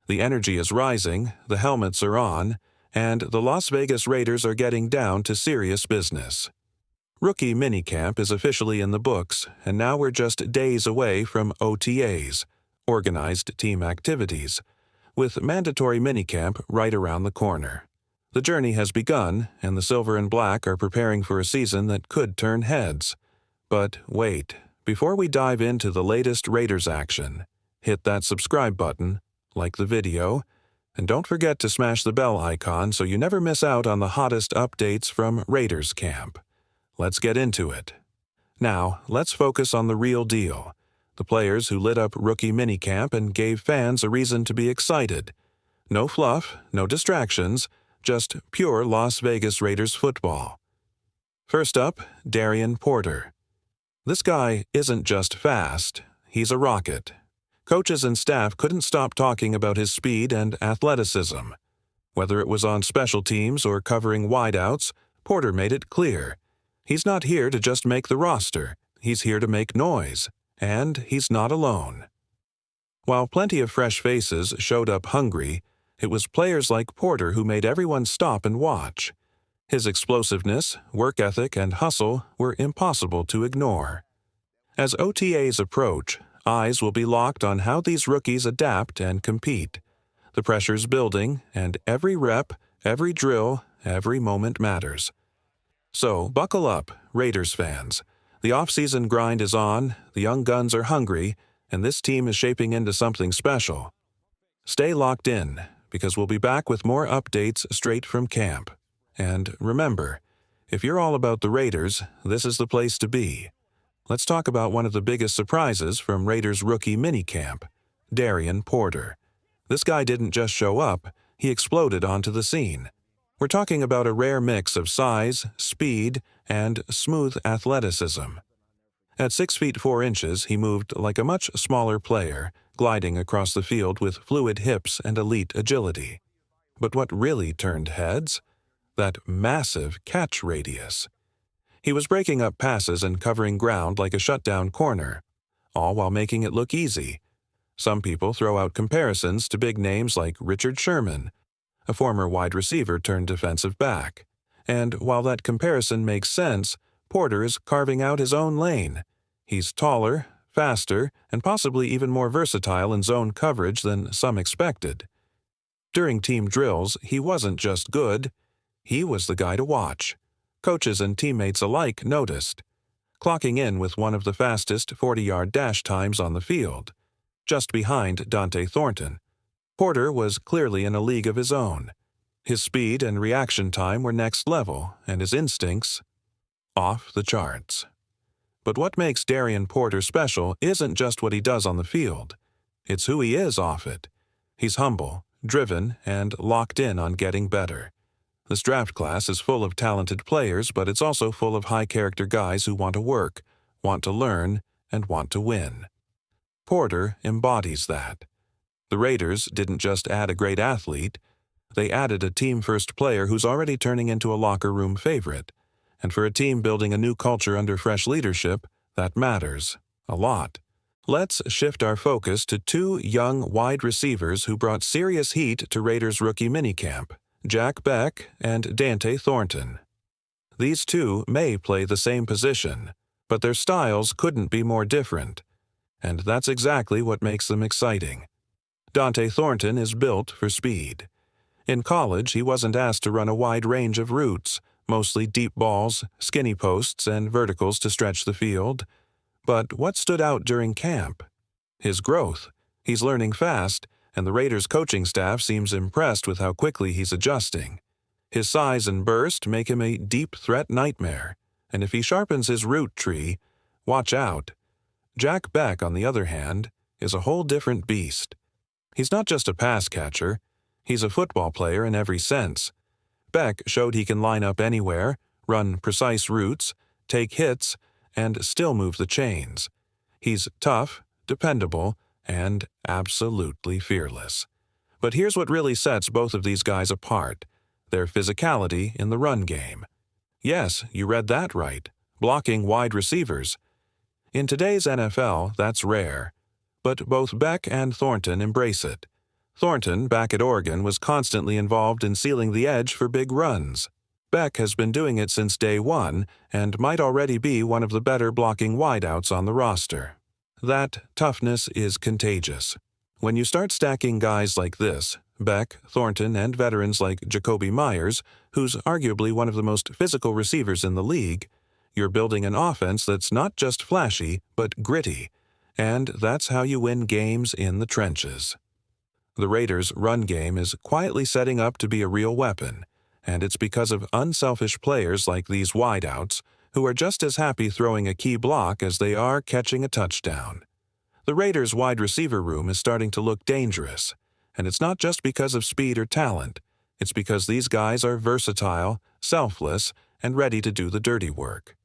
The energy is rising, the helmets are on, and the Las Vegas Raiders are getting down to serious business. Rookie minicamp is officially in the books, and now we're just days away from OTAs, organized team activities, with mandatory minicamp right around the corner. The journey has begun, and the Silver and Black are preparing for a season that could turn heads. But wait, before we dive into the latest Raiders action, hit that subscribe button, like the video, and don't forget to smash the bell icon so you never miss out on the hottest updates from Raiders camp. Let's get into it. Now, let's focus on the real deal, the players who lit up rookie minicamp and gave fans a reason to be excited. No fluff, no distractions, just pure Las Vegas Raiders football. First up, Darien Porter. This guy isn't just fast, he's a rocket. Coaches and staff couldn't stop talking about his speed and athleticism. Whether it was on special teams or covering wideouts, Porter made it clear. He's not here to just make the roster, he's here to make noise, and he's not alone. While plenty of fresh faces showed up hungry, it was players like Porter who made everyone stop and watch. His explosiveness, work ethic, and hustle were impossible to ignore. As OTAs approach, eyes will be locked on how these rookies adapt and compete. The pressure's building, and every rep, every drill, every moment matters. So, buckle up, Raiders fans. The off-season grind is on, the young guns are hungry, and this team is shaping into something special. Stay locked in, because we'll be back with more updates straight from camp. And remember, if you're all about the Raiders, this is the place to be. Let's talk about one of the biggest surprises from Raiders rookie minicamp, Darien Porter. This guy didn't just show up, he exploded onto the scene. We're talking about a rare mix of size, speed, and smooth athleticism. At 6 feet 4 inches, he moved like a much smaller player, gliding across the field with fluid hips and elite agility. But what really turned heads? That massive catch radius. He was breaking up passes and covering ground like a shutdown corner, all while making it look easy. Some people throw out comparisons to big names like Richard Sherman, a former wide receiver turned defensive back. And while that comparison makes sense, Porter is carving out his own lane. He's taller, faster, and possibly even more versatile in zone coverage than some expected. During team drills, he wasn't just good, he was the guy to watch. Coaches and teammates alike noticed, clocking in with one of the fastest 40-yard dash times on the field, just behind Dante Thornton. Porter was clearly in a league of his own. His speed and reaction time were next level, and his instincts off the charts. But what makes Darien Porter special isn't just what he does on the field. It's who he is off it. He's humble, driven, and locked in on getting better. This draft class is full of talented players, but it's also full of high-character guys who want to work, want to learn, and want to win. Porter embodies that. The Raiders didn't just add a great athlete, they added a team-first player who's already turning into a locker room favorite. And for a team building a new culture under fresh leadership, that matters a lot. Let's shift our focus to two young wide receivers who brought serious heat to Raiders rookie minicamp, Bech and Dante Thornton. These two may play the same position, but their styles couldn't be more different. And that's exactly what makes them exciting. Dante Thornton is built for speed. In college, he wasn't asked to run a wide range of routes, mostly deep balls, skinny posts, and verticals to stretch the field. But what stood out during camp? His growth. He's learning fast, and the Raiders coaching staff seems impressed with how quickly he's adjusting. His size and burst make him a deep threat nightmare, and if he sharpens his route tree, watch out. Bech, on the other hand, is a whole different beast. He's not just a pass catcher, he's a football player in every sense. Bech showed he can line up anywhere, run precise routes, take hits, and still move the chains. He's tough, dependable, and absolutely fearless. But here's what really sets both of these guys apart: their physicality in the run game. Yes, you read that right, blocking wide receivers. In today's NFL, that's rare. But both Bech and Thornton embrace it. Thornton, back at Oregon, was constantly involved in sealing the edge for big runs. Bech has been doing it since day one and might already be one of the better blocking wideouts on the roster. That toughness is contagious. When you start stacking guys like this, Bech, Thornton, and veterans like Jacoby Myers, who's arguably one of the most physical receivers in the league, you're building an offense that's not just flashy, but gritty, and that's how you win games in the trenches. The Raiders' run game is quietly setting up to be a real weapon, and it's because of unselfish players like these wideouts who are just as happy throwing a key block as they are catching a touchdown. The Raiders' wide receiver room is starting to look dangerous, and it's not just because of speed or talent. It's because these guys are versatile, selfless, and ready to do the dirty work.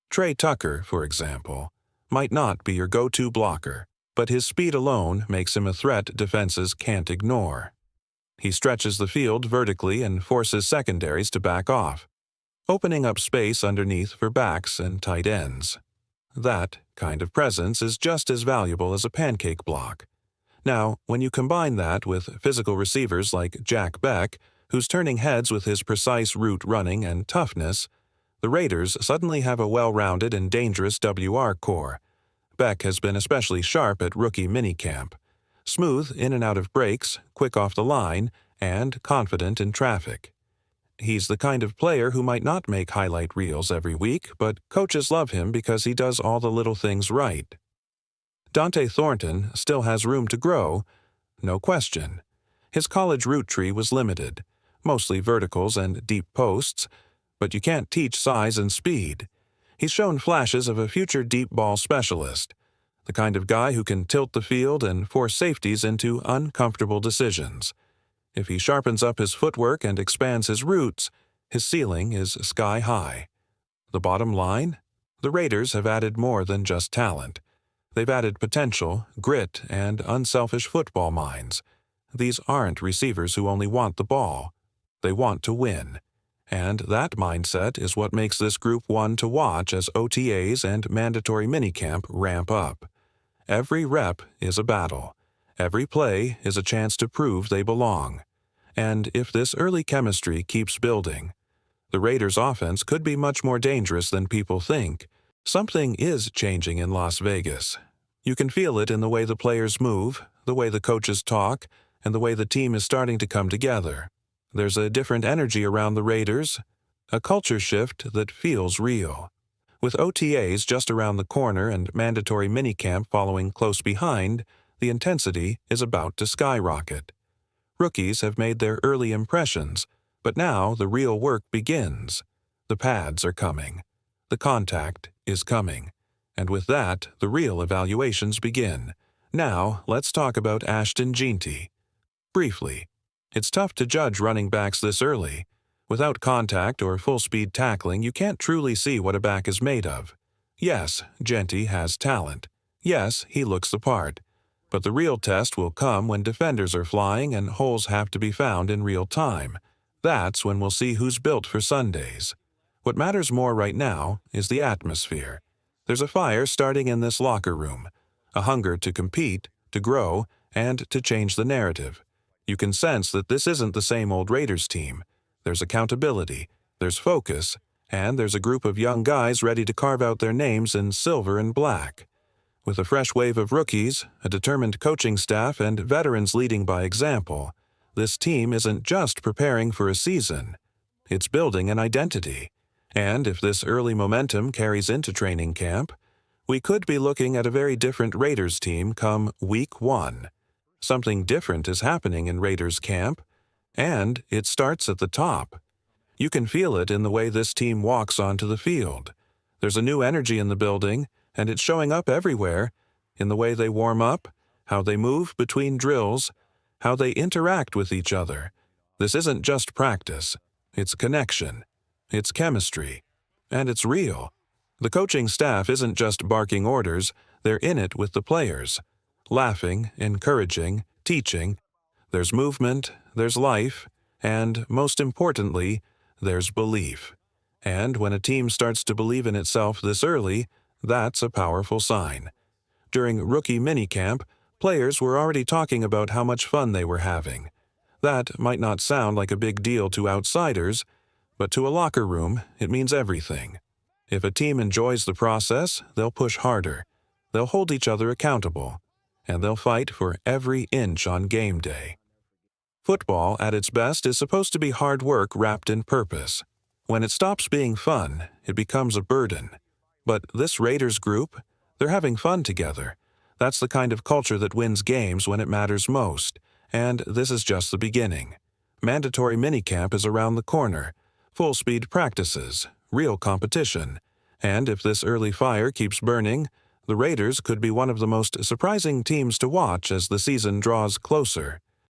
Trey Tucker, for example, might not be your go-to blocker, but his speed alone makes him a threat defenses can't ignore. He stretches the field vertically and forces secondaries to back off, opening up space underneath for backs and tight ends. That kind of presence is just as valuable as a pancake block. Now, when you combine that with physical receivers like Jack Bech, who's turning heads with his precise route running and toughness, the Raiders suddenly have a well-rounded and dangerous WR core. Bech has been especially sharp at rookie minicamp. Smooth in and out of breaks, quick off the line, and confident in traffic. He's the kind of player who might not make highlight reels every week, but coaches love him because he does all the little things right. Dante Thornton still has room to grow, no question. His college route tree was limited, mostly verticals and deep posts, but you can't teach size and speed. He's shown flashes of a future deep ball specialist, the kind of guy who can tilt the field and force safeties into uncomfortable decisions. If he sharpens up his footwork and expands his routes, his ceiling is sky high. The bottom line? The Raiders have added more than just talent. They've added potential, grit, and unselfish football minds. These aren't receivers who only want the ball. They want to win. And that mindset is what makes this group one to watch as OTAs and mandatory minicamp ramp up. Every rep is a battle. Every play is a chance to prove they belong. And if this early chemistry keeps building, the Raiders' offense could be much more dangerous than people think. Something is changing in Las Vegas. You can feel it in the way the players move, the way the coaches talk, and the way the team is starting to come together. There's a different energy around the Raiders, a culture shift that feels real. With OTAs just around the corner and mandatory minicamp following close behind, the intensity is about to skyrocket. Rookies have made their early impressions, but now the real work begins. The pads are coming. The contact is coming. And with that, the real evaluations begin. Now, let's talk about Ashton Jeanty. Briefly, it's tough to judge running backs this early. Without contact or full-speed tackling, you can't truly see what a back is made of. Yes, Jeanty has talent. Yes, he looks the part. But the real test will come when defenders are flying and holes have to be found in real time. That's when we'll see who's built for Sundays. What matters more right now is the atmosphere. There's a fire starting in this locker room, a hunger to compete, to grow, and to change the narrative. You can sense that this isn't the same old Raiders team. There's accountability, there's focus, and there's a group of young guys ready to carve out their names in silver and black. With a fresh wave of rookies, a determined coaching staff, and veterans leading by example, this team isn't just preparing for a season. It's building an identity. And if this early momentum carries into training camp, we could be looking at a very different Raiders team come Week 1. Something different is happening in Raiders camp, and it starts at the top. You can feel it in the way this team walks onto the field. There's a new energy in the building, and it's showing up everywhere, in the way they warm up, how they move between drills, how they interact with each other. This isn't just practice. It's connection. It's chemistry. And it's real. The coaching staff isn't just barking orders, they're in it with the players. Laughing, encouraging, teaching. There's movement, there's life, and, most importantly, there's belief. And when a team starts to believe in itself this early, that's a powerful sign. During rookie minicamp, Players were already talking about how much fun they were having. That might not sound like a big deal to outsiders, but to a locker room, it means everything. If a team enjoys the process, they'll push harder, they'll hold each other accountable, and they'll fight for every inch on game day. Football, at its best, is supposed to be hard work wrapped in purpose. When it stops being fun, it becomes a burden. But this Raiders group, they're having fun together. That's the kind of culture that wins games when it matters most, and this is just the beginning. Mandatory minicamp is around the corner, full-speed practices, real competition, and if this early fire keeps burning, the Raiders could be one of the most surprising teams to watch as the season draws closer.